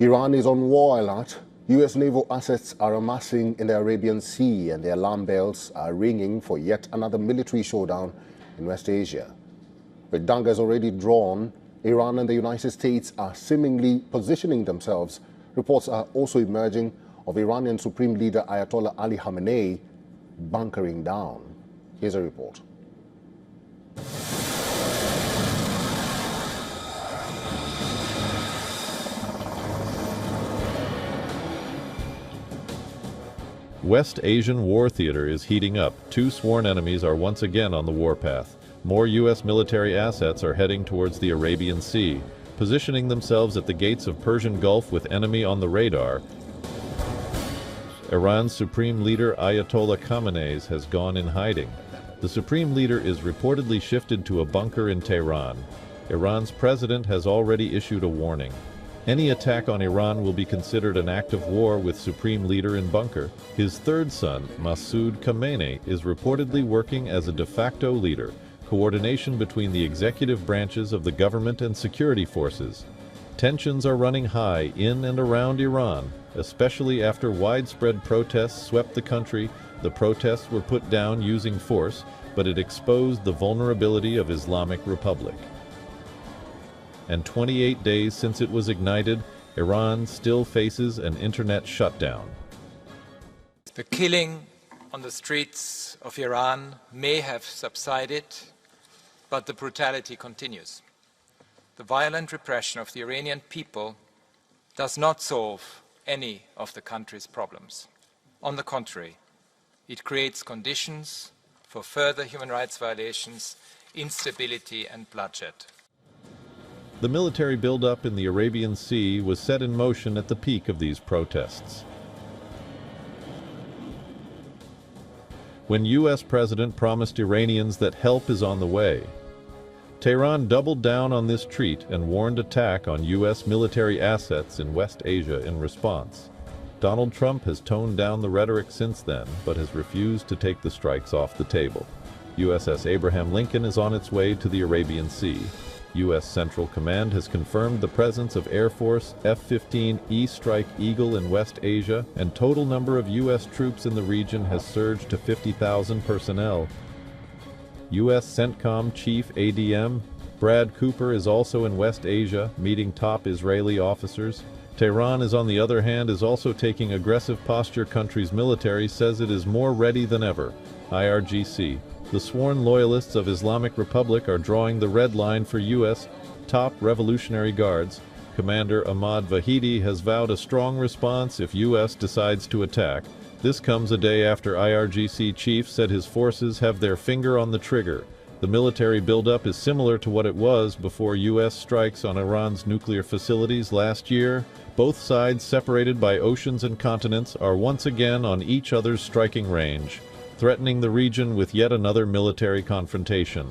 Iran is on war alert. U.S. naval assets are amassing in the Arabian Sea and the alarm bells are ringing for yet another military showdown in West Asia. With daggers already drawn, Iran and the United States are seemingly positioning themselves. Reports are also emerging of Iranian Supreme Leader Ayatollah Ali Khamenei bunkering down. Here's a report. West Asian war theater is heating up. Two sworn enemies are once again on the warpath. More U.S. military assets are heading towards the Arabian Sea, positioning themselves at the gates of Persian Gulf with enemy on the radar. Iran's Supreme Leader Ayatollah Khamenei has gone in hiding. The Supreme Leader is reportedly shifted to a bunker in Tehran. Iran's president has already issued a warning. Any attack on Iran will be considered an act of war with Supreme Leader in bunker. His third son, Masoud Khamenei, is reportedly working as a de facto leader, coordination between the executive branches of the government and security forces. Tensions are running high in and around Iran, especially after widespread protests swept the country. The protests were put down using force, but it exposed the vulnerability of Islamic Republic. And 28 days since it was ignited, Iran still faces an internet shutdown. The killing on the streets of Iran may have subsided, but the brutality continues. The violent repression of the Iranian people does not solve any of the country's problems. On the contrary, it creates conditions for further human rights violations, instability and bloodshed. The military buildup in the Arabian Sea was set in motion at the peak of these protests. When U.S. President promised Iranians that help is on the way, Tehran doubled down on this treat and warned attack on U.S. military assets in West Asia in response. Donald Trump has toned down the rhetoric since then, but has refused to take the strikes off the table. USS Abraham Lincoln is on its way to the Arabian Sea. U.S. Central Command has confirmed the presence of Air Force F-15E Strike Eagle in West Asia, and total number of U.S. troops in the region has surged to 50,000 personnel. U.S. CENTCOM Chief ADM Brad Cooper is also in West Asia, meeting top Israeli officers. Tehran, on the other hand, is also taking aggressive posture. Country's military says it is more ready than ever. IRGC. The sworn loyalists of Islamic Republic are drawing the red line for U.S. top Revolutionary Guards. Commander Ahmad Vahidi has vowed a strong response if U.S. decides to attack. This comes a day after IRGC chief said his forces have their finger on the trigger. The military buildup is similar to what it was before U.S. strikes on Iran's nuclear facilities last year. Both sides, separated by oceans and continents, are once again on each other's striking range, threatening the region with yet another military confrontation.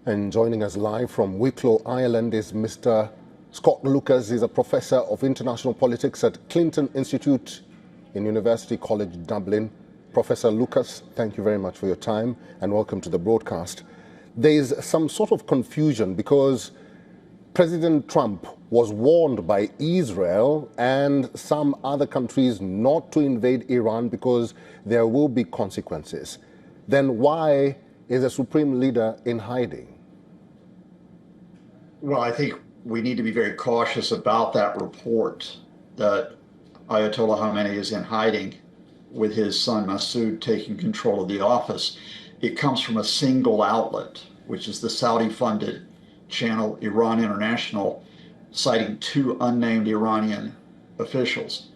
And joining us live from Wicklow, Ireland is Mr. Scott Lucas. He's a professor of international politics at Clinton Institute in University College Dublin. Professor Lucas, thank you very much for your time and welcome to the broadcast. There is some sort of confusion because President Trump was warned by Israel and some other countries not to invade Iran because there will be consequences. Then why is the Supreme Leader in hiding? Well, I think we need to be very cautious about that report that Ayatollah Khamenei is in hiding with his son Masoud taking control of the office. It comes from a single outlet, which is the Saudi-funded channel Iran International, citing two unnamed Iranian officials.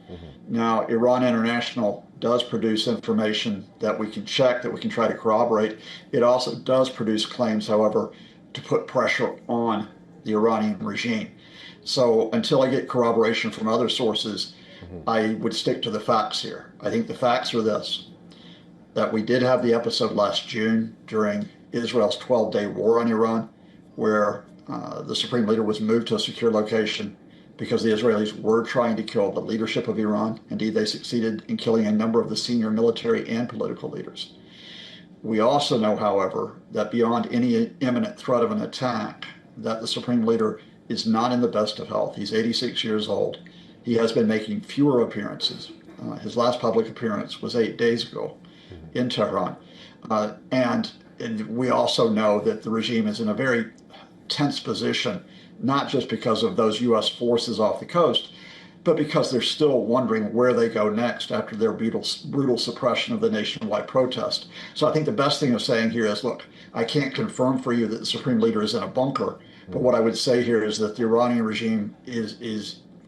Now, Iran International does produce information that we can check, that we can try to corroborate. It also does produce claims, however, to put pressure on the Iranian regime. So until I get corroboration from other sources, I would stick to the facts here. I think the facts are this, that we did have the episode last June during Israel's 12-day war on Iran, where the Supreme Leader was moved to a secure location because the Israelis were trying to kill the leadership of Iran. Indeed, they succeeded in killing a number of the senior military and political leaders. We also know, however, that beyond any imminent threat of an attack, that the Supreme Leader is not in the best of health. He's 86 years old. He has been making fewer appearances. His last public appearance was 8 days ago in Tehran. And we also know that the regime is in a very tense position, not just because of those U.S. forces off the coast, but because they're still wondering where they go next after their brutal suppression of the nationwide protest. So I think the best thing of saying here is, look, I can't confirm for you that the Supreme Leader is in a bunker, but what I would say here is that the Iranian regime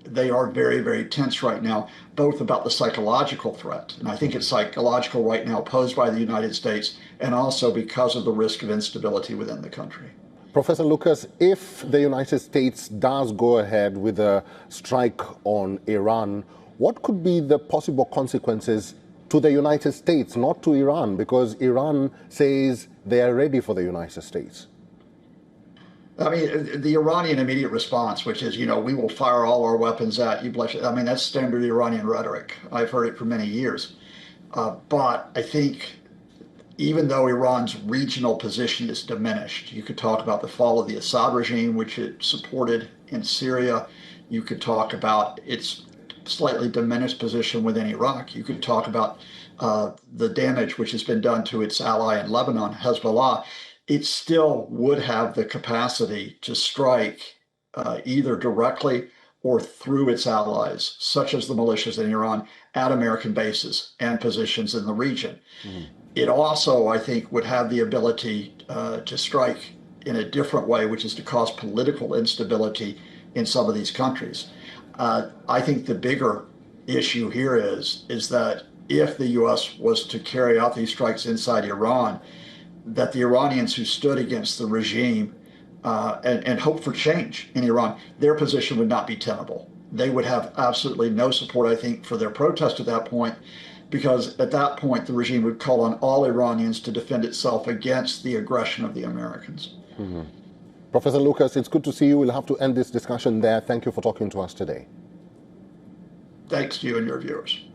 they are very, very tense right now, both about the psychological threat, and I think it's psychological right now posed by the United States, and also because of the risk of instability within the country. Professor Lucas, if the United States does go ahead with a strike on Iran, what could be the possible consequences to the United States, not to Iran, because Iran says they are ready for the United States? I mean, the Iranian immediate response, which is, we will fire all our weapons at you. I mean, that's standard Iranian rhetoric. I've heard it for many years. But I think even though Iran's regional position is diminished, you could talk about the fall of the Assad regime, which it supported in Syria. You could talk about its slightly diminished position within Iraq. You could talk about the damage which has been done to its ally in Lebanon, Hezbollah. It still would have the capacity to strike either directly or through its allies, such as the militias in Iran, at American bases and positions in the region. It also, I think, would have the ability to strike in a different way, which is to cause political instability in some of these countries. I think the bigger issue here is that if the U.S. was to carry out these strikes inside Iran, that the Iranians who stood against the regime and hoped for change in Iran, their position would not be tenable. They would have absolutely no support, I think, for their protest at that point, because at that point, the regime would call on all Iranians to defend itself against the aggression of the Americans. Professor Lucas, it's good to see you. We'll have to end this discussion there. Thank you for talking to us today. Thanks to you and your viewers.